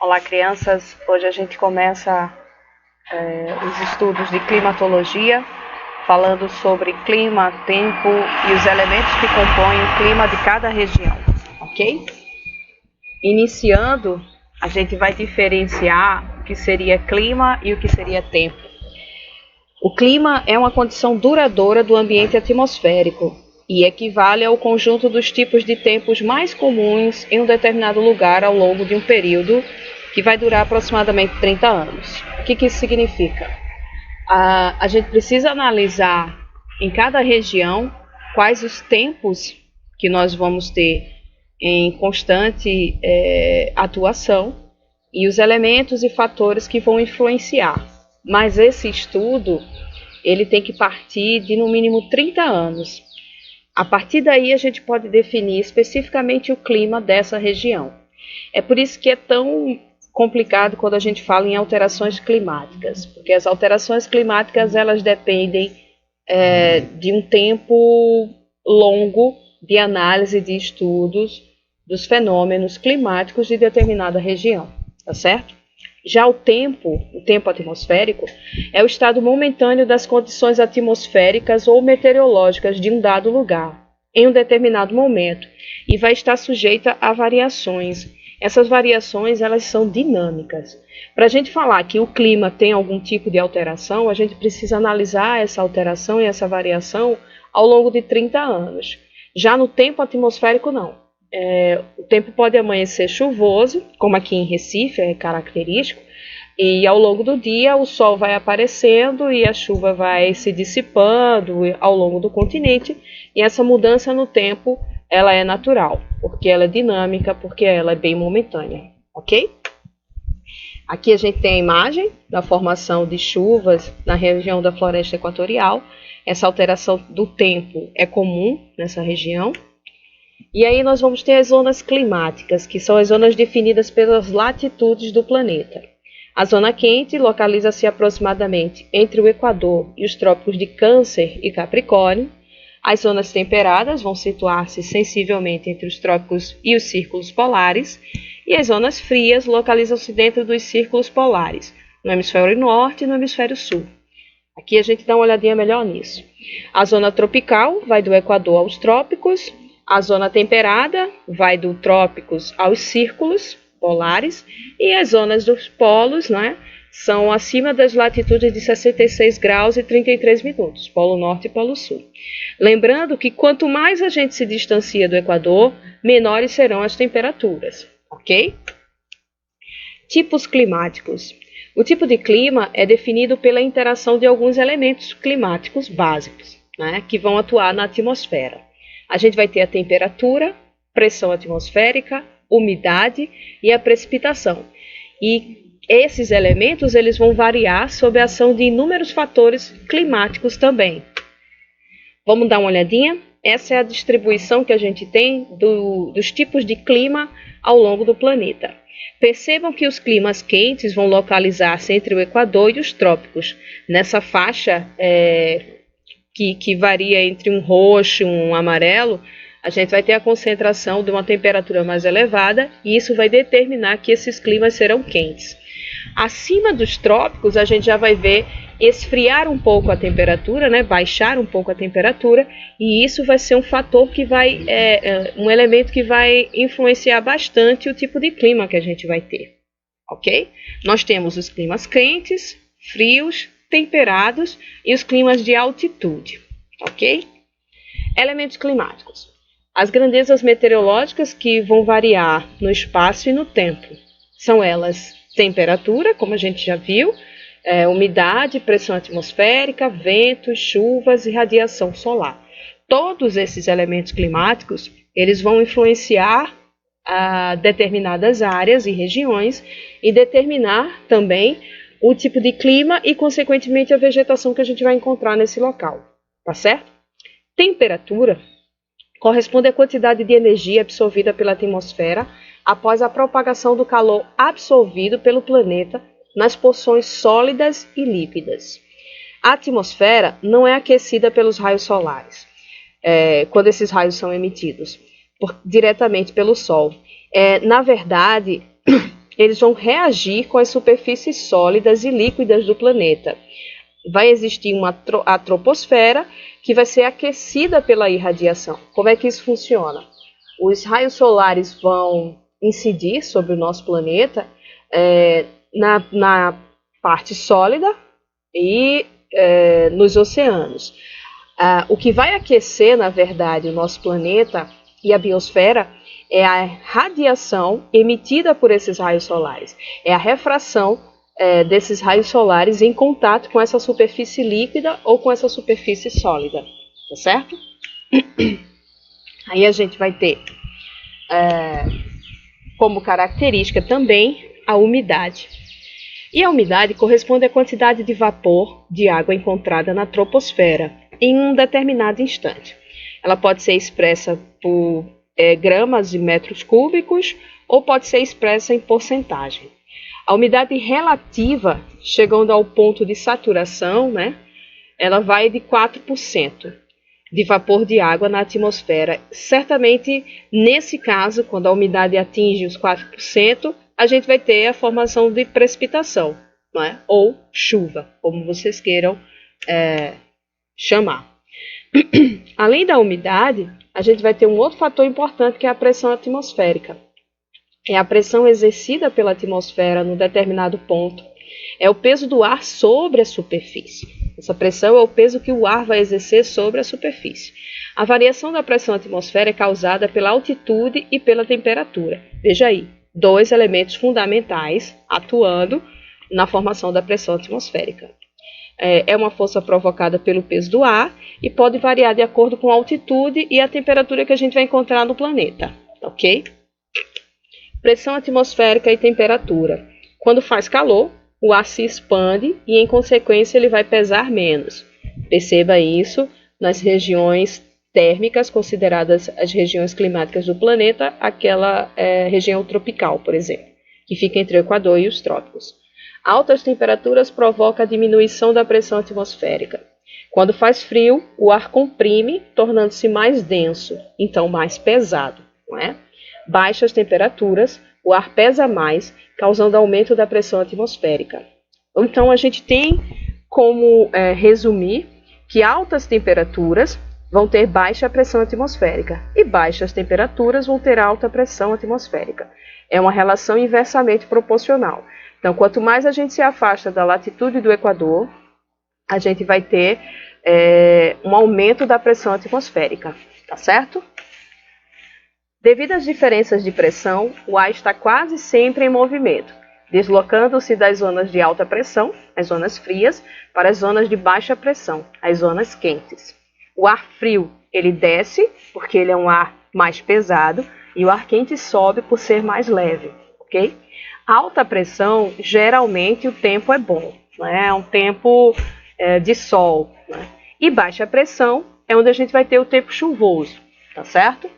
Olá, crianças. Hoje a gente começa os estudos de climatologia, falando sobre clima, tempo e os elementos que compõem o clima de cada região, ok? Iniciando, a gente vai diferenciar o que seria clima e o que seria tempo. O clima é uma condição duradoura do ambiente atmosférico e equivale ao conjunto dos tipos de tempos mais comuns em um determinado lugar ao longo de um período que vai durar aproximadamente 30 anos. O que isso significa? A gente precisa analisar em cada região quais os tempos que nós vamos ter em constante atuação e os elementos e fatores que vão influenciar. Mas esse estudo ele tem que partir de no mínimo 30 anos. A partir daí a gente pode definir especificamente o clima dessa região. É por isso que é tão complicado quando a gente fala em alterações climáticas, porque as alterações climáticas elas dependem de um tempo longo de análise de estudos dos fenômenos climáticos de determinada região, tá certo? Já o tempo atmosférico, é o estado momentâneo das condições atmosféricas ou meteorológicas de um dado lugar, em um determinado momento, e vai estar sujeita a variações. Essas variações, elas são dinâmicas. Para a gente falar que o clima tem algum tipo de alteração, a gente precisa analisar essa alteração e essa variação ao longo de 30 anos. Já no tempo atmosférico, não. O tempo pode amanhecer chuvoso, como aqui em Recife é característico, e ao longo do dia o sol vai aparecendo e a chuva vai se dissipando ao longo do continente, e essa mudança no tempo ela é natural, porque ela é dinâmica, porque ela é bem momentânea, ok? Aqui a gente tem a imagem da formação de chuvas na região da floresta equatorial. Essa alteração do tempo é comum nessa região. E aí nós vamos ter as zonas climáticas, que são as zonas definidas pelas latitudes do planeta. A zona quente localiza-se aproximadamente entre o Equador e os trópicos de Câncer e Capricórnio. As zonas temperadas vão situar-se sensivelmente entre os trópicos e os círculos polares. E as zonas frias localizam-se dentro dos círculos polares, no hemisfério norte e no hemisfério sul. Aqui a gente dá uma olhadinha melhor nisso. A zona tropical vai do Equador aos trópicos. A zona temperada vai do trópicos aos círculos polares e as zonas dos polos, né, são acima das latitudes de 66 graus e 33 minutos, Polo Norte e Polo Sul. Lembrando que quanto mais a gente se distancia do Equador, menores serão as temperaturas, ok? Tipos climáticos. O tipo de clima é definido pela interação de alguns elementos climáticos básicos, né, que vão atuar na atmosfera. A gente vai ter a temperatura, pressão atmosférica, umidade e a precipitação. E esses elementos eles vão variar sob a ação de inúmeros fatores climáticos também. Vamos dar uma olhadinha? Essa é a distribuição que a gente tem dos tipos de clima ao longo do planeta. Percebam que os climas quentes vão localizar-se entre o Equador e os trópicos, nessa faixa que varia entre um roxo e um amarelo. A gente vai ter a concentração de uma temperatura mais elevada e isso vai determinar que esses climas serão quentes. Acima dos trópicos, a gente já vai ver esfriar um pouco a temperatura, né? Baixar um pouco a temperatura, e isso vai ser um fator que vai, um elemento que vai influenciar bastante o tipo de clima que a gente vai ter, ok? Nós temos os climas quentes, frios, temperados e os climas de altitude, ok? Elementos climáticos. As grandezas meteorológicas que vão variar no espaço e no tempo. São elas temperatura, como a gente já viu, umidade, pressão atmosférica, ventos, chuvas e radiação solar. Todos esses elementos climáticos, eles vão influenciar determinadas áreas e regiões e determinar também o tipo de clima e, consequentemente, a vegetação que a gente vai encontrar nesse local, tá certo? Temperatura corresponde à quantidade de energia absorvida pela atmosfera após a propagação do calor absorvido pelo planeta nas porções sólidas e líquidas. A atmosfera não é aquecida pelos raios solares, quando esses raios são emitidos diretamente pelo Sol. Na verdade, eles vão reagir com as superfícies sólidas e líquidas do planeta. Vai existir a troposfera, que vai ser aquecida pela irradiação. Como é que isso funciona? Os raios solares vão incidir sobre o nosso planeta na parte sólida e nos oceanos. O que vai aquecer, na verdade, o nosso planeta e a biosfera é a radiação emitida por esses raios solares. É a refração desses raios solares em contato com essa superfície líquida ou com essa superfície sólida, tá certo? Aí a gente vai ter como característica também a umidade. E a umidade corresponde à quantidade de vapor de água encontrada na troposfera em um determinado instante. Ela pode ser expressa por gramas de metros cúbicos ou pode ser expressa em porcentagem. A umidade relativa, chegando ao ponto de saturação, né, ela vai de 4% de vapor de água na atmosfera. Certamente, nesse caso, quando a umidade atinge os 4%, a gente vai ter a formação de precipitação, né, ou chuva, como vocês queiram chamar. Além da umidade, a gente vai ter um outro fator importante, que é a pressão atmosférica. É a pressão exercida pela atmosfera num determinado ponto. É o peso do ar sobre a superfície. Essa pressão é o peso que o ar vai exercer sobre a superfície. A variação da pressão atmosférica é causada pela altitude e pela temperatura. Veja aí, dois elementos fundamentais atuando na formação da pressão atmosférica. É uma força provocada pelo peso do ar e pode variar de acordo com a altitude e a temperatura que a gente vai encontrar no planeta, ok? Pressão atmosférica e temperatura. Quando faz calor, o ar se expande e, em consequência, ele vai pesar menos. Perceba isso nas regiões térmicas, consideradas as regiões climáticas do planeta, aquela região tropical, por exemplo, que fica entre o Equador e os trópicos. Altas temperaturas provocam a diminuição da pressão atmosférica. Quando faz frio, o ar comprime, tornando-se mais denso, então mais pesado, não é? Baixas temperaturas, o ar pesa mais, causando aumento da pressão atmosférica. Então, a gente tem como resumir que altas temperaturas vão ter baixa pressão atmosférica e baixas temperaturas vão ter alta pressão atmosférica. É uma relação inversamente proporcional. Então, quanto mais a gente se afasta da latitude do Equador, a gente vai ter um aumento da pressão atmosférica, tá certo? Devido às diferenças de pressão, o ar está quase sempre em movimento, deslocando-se das zonas de alta pressão, as zonas frias, para as zonas de baixa pressão, as zonas quentes. O ar frio, ele desce, porque ele é um ar mais pesado, e o ar quente sobe por ser mais leve, ok? Alta pressão, geralmente o tempo é bom, né? É um tempo de sol, né? E baixa pressão é onde a gente vai ter o tempo chuvoso, tá certo?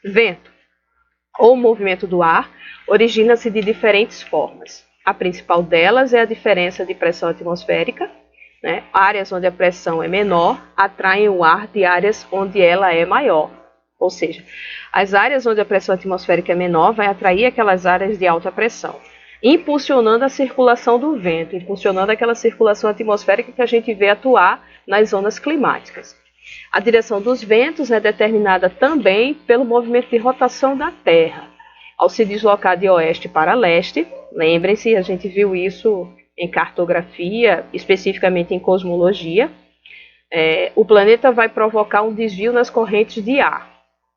Vento ou movimento do ar origina-se de diferentes formas. A principal delas é a diferença de pressão atmosférica, né? Áreas onde a pressão é menor atraem o ar de áreas onde ela é maior. Ou seja, as áreas onde a pressão atmosférica é menor vai atrair aquelas áreas de alta pressão, impulsionando a circulação do vento, impulsionando aquela circulação atmosférica que a gente vê atuar nas zonas climáticas. A direção dos ventos é determinada também pelo movimento de rotação da Terra. Ao se deslocar de oeste para leste, lembrem-se, a gente viu isso em cartografia, especificamente em cosmologia, o planeta vai provocar um desvio nas correntes de ar.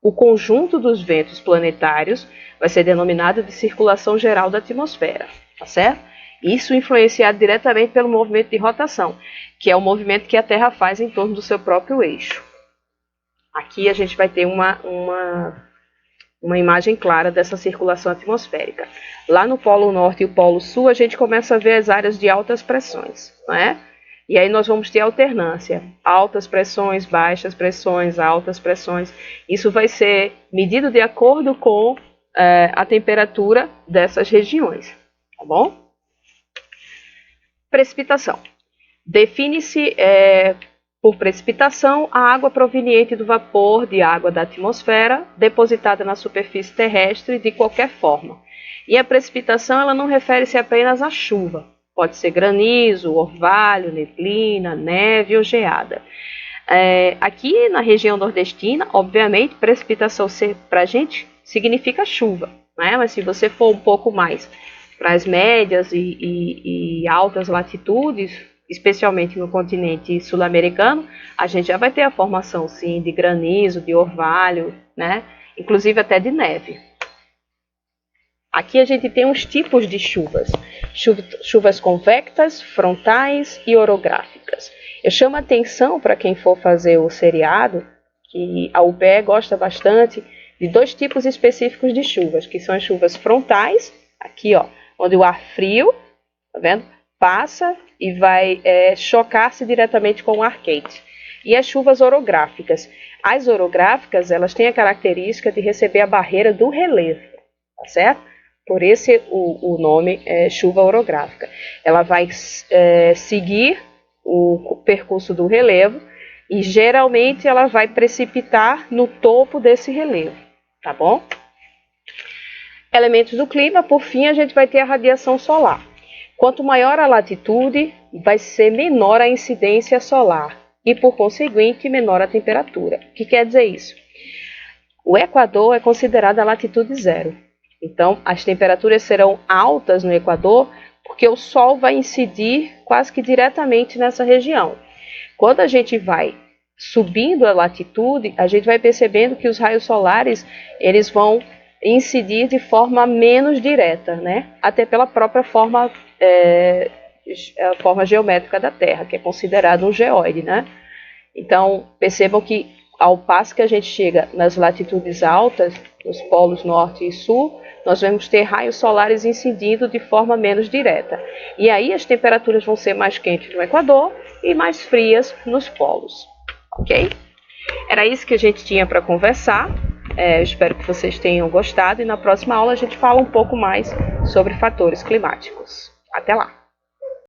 O conjunto dos ventos planetários vai ser denominado de circulação geral da atmosfera, tá certo? Isso influenciado diretamente pelo movimento de rotação, que é o movimento que a Terra faz em torno do seu próprio eixo. Aqui a gente vai ter uma imagem clara dessa circulação atmosférica. Lá no Polo Norte e o Polo Sul, a gente começa a ver as áreas de altas pressões, não é? E aí nós vamos ter alternância, altas pressões, baixas pressões, altas pressões. Isso vai ser medido de acordo com a temperatura dessas regiões, tá bom? Precipitação. Define-se por precipitação a água proveniente do vapor de água da atmosfera depositada na superfície terrestre de qualquer forma. E a precipitação ela não refere-se apenas à chuva. Pode ser granizo, orvalho, neblina, neve ou geada. Aqui na região nordestina, obviamente, precipitação para a gente significa chuva, né? Mas se você for um pouco mais para as médias e altas latitudes, especialmente no continente sul-americano, a gente já vai ter a formação, sim, de granizo, de orvalho, né? Inclusive até de neve. Aqui a gente tem uns tipos de chuvas. Chuvas convectas, frontais e orográficas. Eu chamo a atenção para quem for fazer o seriado, que a UPE gosta bastante de dois tipos específicos de chuvas, que são as chuvas frontais, aqui ó, onde o ar frio, tá vendo? Passa e vai chocar-se diretamente com o ar quente. E as chuvas orográficas. As orográficas, elas têm a característica de receber a barreira do relevo, tá certo? Por esse o nome é chuva orográfica. Ela vai seguir o percurso do relevo e geralmente ela vai precipitar no topo desse relevo, tá bom? Elementos do clima, por fim, a gente vai ter a radiação solar. Quanto maior a latitude, vai ser menor a incidência solar e, por conseguinte, menor a temperatura. O que quer dizer isso? O Equador é considerado a latitude zero. Então, as temperaturas serão altas no Equador porque o Sol vai incidir quase que diretamente nessa região. Quando a gente vai subindo a latitude, a gente vai percebendo que os raios solares eles vão incidir de forma menos direta, né? Até pela própria forma, a forma geométrica da Terra, que é considerado um geóide, né? Então, percebam que ao passo que a gente chega nas latitudes altas, nos polos norte e sul, nós vamos ter raios solares incidindo de forma menos direta. E aí as temperaturas vão ser mais quentes no Equador e mais frias nos polos. Ok? Era isso que a gente tinha para conversar. Espero que vocês tenham gostado e na próxima aula a gente fala um pouco mais sobre fatores climáticos. Até lá!